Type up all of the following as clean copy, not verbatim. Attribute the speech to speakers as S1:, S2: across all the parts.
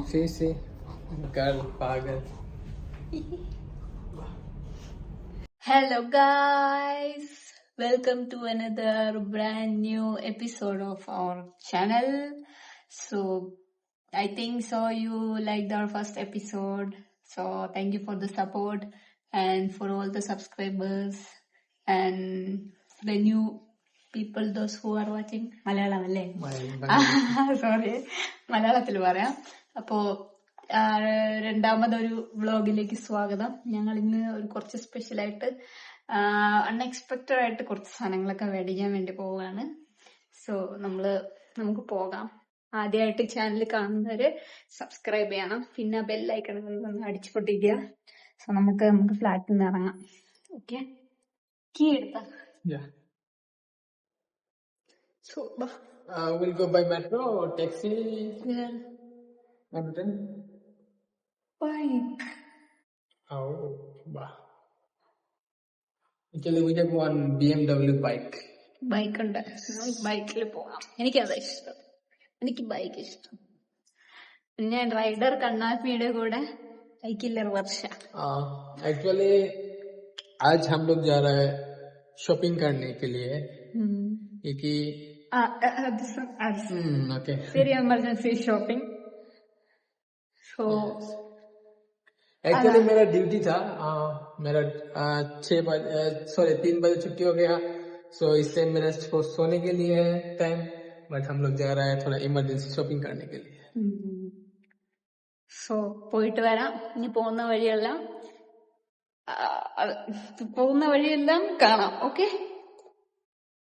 S1: Sí, girl, pagal.
S2: Hello guys, welcome to another brand new episode of our channel. So I think so you liked our first episode, so thank you for the support and for all the subscribers and the new people, those who are watching. Malayalam അല്ലേ? Sorry, മലയാളത്തിൽ പറയാം. അപ്പോ രണ്ടാമതൊരു വ്ളോഗിലേക്ക് സ്വാഗതം. ഞങ്ങൾ ഇന്ന് ഒരു കുറച്ച് സ്പെഷ്യലായിട്ട് അൺഎക്സ്പെക്റ്റഡ് ആയിട്ട് കുറച്ച് സാധനങ്ങളൊക്കെ മേടിക്കാൻ വേണ്ടി പോവുകയാണ്. സോ നമുക്ക് പോകാം. ആദ്യമായിട്ട് ചാനൽ കാണുന്നവര് സബ്സ്ക്രൈബ് ചെയ്യണം, പിന്നെ ബെല്ലൈക്കൺ ഒന്ന് അടിച്ചു പൊട്ടിക്കുക. സോ നമുക്ക് ഫ്ലാറ്റിൽ നിന്ന് ഇറങ്ങാം. ഓക്കെ, കീ എടുത്ത. So
S1: We'll go by metro or taxi.
S2: Bike.
S1: Oh, wow. Actually, we have one BMW bike.
S2: Bike ഉണ്ട്, ബൈക്കിൽ പോകാം. എനിക്കതാ ഇഷ്ടം, എനിക്ക് ബൈക്ക് ഇഷ്ടം. പിന്നെ റൈഡർ കണ്ണാപ്പിയുടെ കൂടെ ബൈക്കില്ലർ വർഷ.
S1: Actually, आज हम लोग जा रहे हैं शॉपिंग करने के लिए. क्योंकि okay.
S2: Very emergency shopping. So
S1: actually मेरा ड्यूटी था. मेरा 3 बजे छुट्टी हो गया. सो इससे मेरा सोने के लिए टाइम, बट हम लोग जा रहे हैं थोड़ा इमरजेंसी शॉपिंग करने के लिए.
S2: സോ പോയിട്ട് വരാം. ഇനി പോകുന്ന വഴിയെല്ലാം കാണാം. ഓക്കെ,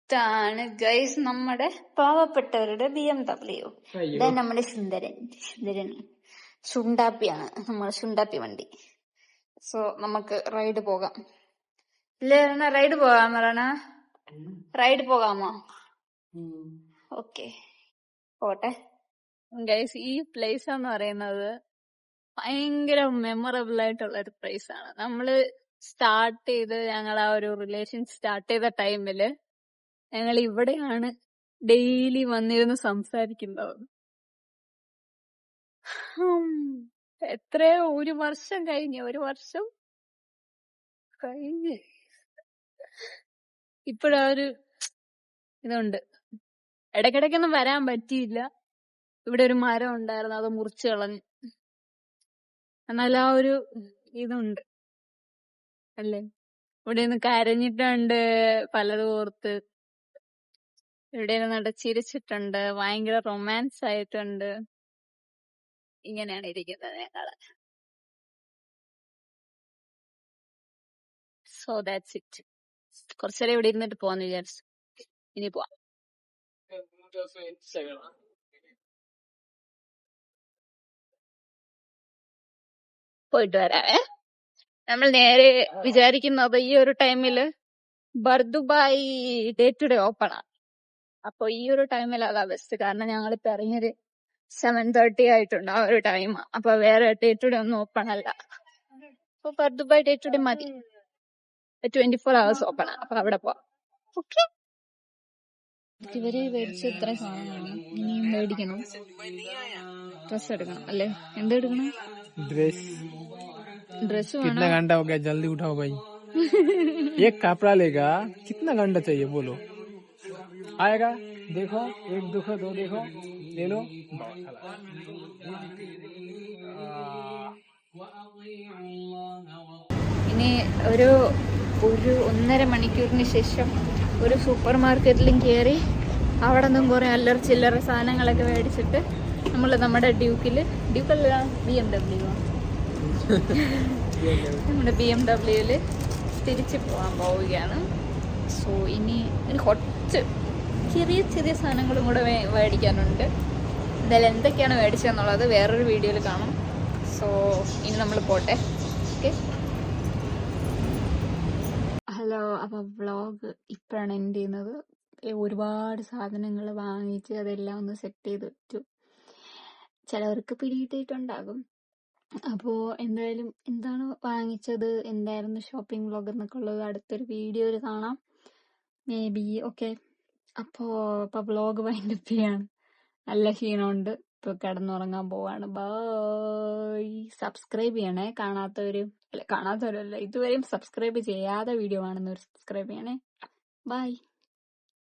S2: ഇതാണ് ഗൈസ് നമ്മുടെ പാവപ്പെട്ടവരുടെ BMW. ഇതാ നമ്മുടെ സുന്ദരൻ ശുണ്ടാപ്പിയാണ്, നമ്മുടെ ശുണ്ടാപ്പി വണ്ടി. സോ നമുക്ക് റൈഡ് പോകാം. ഇല്ലേ, റൈഡ് പോകാം പറയണ, റൈഡ് പോകാമോ? ഓക്കെ, പോട്ടെ. ഗൈസ്, ഈ പ്ലേസ് എന്ന് പറയുന്നത് ഭയങ്കര മെമ്മറബിൾ ആയിട്ടുള്ള ഒരു പ്ലേസ് ആണ്. നമ്മള് ഞങ്ങൾ ആ ഒരു റിലേഷൻ സ്റ്റാർട്ട് ചെയ്ത ടൈമില് ഞങ്ങൾ ഇവിടെയാണ് ഡെയിലി വന്നിരുന്ന് സംസാരിക്കുന്നത്. എത്രയോ ഒരു വർഷം കഴിഞ്ഞ് ഇപ്പോഴാ ഒരു ഇതുണ്ട്. ഇടയ്ക്കിടയ്ക്കൊന്നും വരാൻ പറ്റിയില്ല. ഇവിടെ ഒരു മരം ഉണ്ടായിരുന്നു, അത് മുറിച്ചു കളഞ്ഞു. എന്നാൽ ആ ഒരു ഇതുണ്ട് അല്ലേ. ഇവിടെ നിന്ന് കരഞ്ഞിട്ടുണ്ട്, പലതും ഓർത്ത്. ഇവിടെ നിന്ന് ചിരിച്ചിട്ടുണ്ട്, ഭയങ്കര റൊമാൻസ് ആയിട്ടുണ്ട്. ഇങ്ങനെയാണ് ഇരിക്കുന്നത് ഞങ്ങള്. So that's it. കുറച്ചേരം ഇവിടെ ഇരുന്നിട്ട് പോവാന്ന് വിചാരിച്ചു. ഇനി പോവാം. പോയിട്ട് വരാവേ. നമ്മൾ നേരെ വിചാരിക്കുന്നത് ഈ ഒരു ടൈമില് Bur Dubai day to day open ആണ്. അപ്പൊ ഈ ഒരു ടൈമിൽ അതാ ബെസ്റ്റ്. കാരണം ഞങ്ങളിപ്പോ ഇറങ്ങിയൊരു 7:30 ആയിട്ടുണ്ട്, ആ ഒരു ടൈം. അപ്പൊ വേറെ ഡേ ടു ഡേ ഒന്നും ഓപ്പൺ അല്ല. അപ്പൊ ബർദുബായ് ഡേ ടു ഡേ മതി. 24 hours ഓപ്പൺ ആണ്. അപ്പൊ അവിടെ പോവാം. ഓക്കെ, ഇവര് മേടിച്ച ഇത്ര സാധനമാണ്. ഇനിയും മേടിക്കണം. ഡ്രസ് എടുക്കണം അല്ലേ? എന്തെടുക്കണം? ड्रेस
S1: कितना घंटा हो गया, जल्दी उठाओ भाई. एक कपड़ा लेगा कितना घंटा चाहिए बोलो. आएगा, देखो, 1 देखो 2 देखो, ले लो.
S2: ഇനി ഒരു 1.5 മണിക്കൂറിന് ശേഷം ഒരു സൂപ്പർ മാർക്കറ്റിലും കയറി അവിടെ നിന്നും കുറെ അല്ലറ ചില്ലറ സാധനങ്ങളൊക്കെ മേടിച്ചിട്ട് നമ്മൾ നമ്മുടെ ഡ്യൂക്കല്ല BMW നമ്മുടെ BMW തിരിച്ചു പോകാൻ പോവുകയാണ്. സോ ഇനി കുറച്ച് ചെറിയ സാധനങ്ങളും കൂടെ മേടിക്കാനുണ്ട്. എന്തായാലും എന്തൊക്കെയാണ് മേടിച്ചതെന്നുള്ളത് വേറൊരു വീഡിയോയിൽ കാണും. സോ ഇനി നമ്മൾ പോട്ടെ. Okay, hello. അപ്പൊ വ്ളോഗ് ഇപ്പോഴാണ് എൻഡ് ചെയ്യുന്നത്. ഒരുപാട് സാധനങ്ങൾ വാങ്ങിച്ച് അതെല്ലാം ഒന്ന് സെറ്റ് ചെയ്ത് വെച്ചു. ചിലവർക്ക് പിടികിട്ടിയിട്ടുണ്ടാകും. അപ്പോ എന്തായാലും എന്താണ് വാങ്ങിച്ചത്, എന്തായിരുന്നു ഷോപ്പിംഗ് വ്ളോഗ് എന്നൊക്കെ ഉള്ളത് അടുത്തൊരു വീഡിയോയിൽ കാണാം മേ ബി. ഓക്കെ, അപ്പോ വ്ളോഗ് വൈൻഡപ്പ് ചെയ്യാണ്. നല്ല ക്ഷീണമുണ്ട്. ഇപ്പൊ കിടന്നുറങ്ങാൻ പോവാണ്. ബൈ. സബ്സ്ക്രൈബ് ചെയ്യണേ കാണാത്തവരല്ല, ഇതുവരെയും സബ്സ്ക്രൈബ് ചെയ്യാതെ വീഡിയോ കാണുന്നവർ സബ്സ്ക്രൈബ് ചെയ്യണേ. ബൈ.